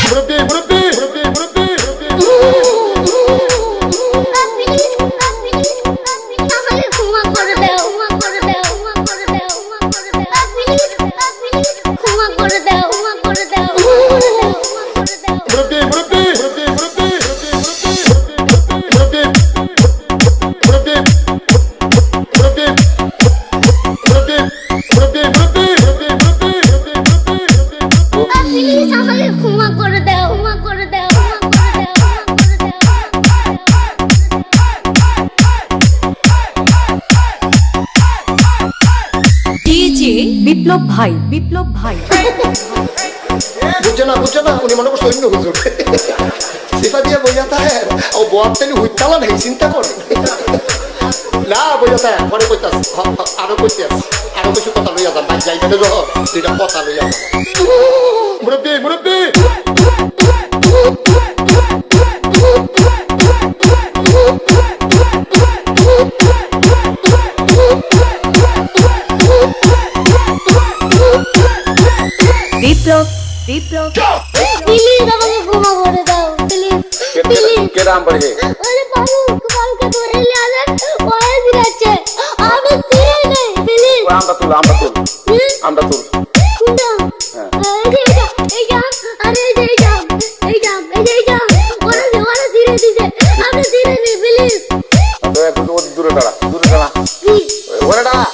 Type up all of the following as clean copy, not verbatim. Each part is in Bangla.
মুরব্বি মুরব্বি মুরব্বি মুরব্বি বিপ্লব ভাই বিপ্লব ভাই বুঝছে না উনি মনে করছে অন্য হুজুর সিফা দিয়ে বইয়া থাকে ও বয়ার তেলি হুইতালা নেই চিন্তা করে না বইয়া থাকে পরে কইতাস আরো কইতাস আরো কিছু কথা লইয়া যান ভাই যাইতে যখন দুইটা কথা লইয়া মুরব্বি মুরব্বি বিপ্লব বিপ্লব প্লিজ আমাকে ক্ষমা করে দাও প্লিজ প্লিজ কে নাম পড়ে ওরে বাবু কালকে ধরে নিয়ে আসেন ওরে দিরাচ্ছে আমি ফিরে নেই প্লিজ আমরা তুল আমরা তুল কোনটা এই যা আরে এই যা ওরে ধীরে দিছে আমি ধীরে নেই প্লিজ তো একটু দূরে দাঁড়া ওরে দাঁড়া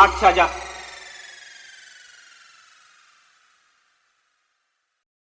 আচ্ছা যা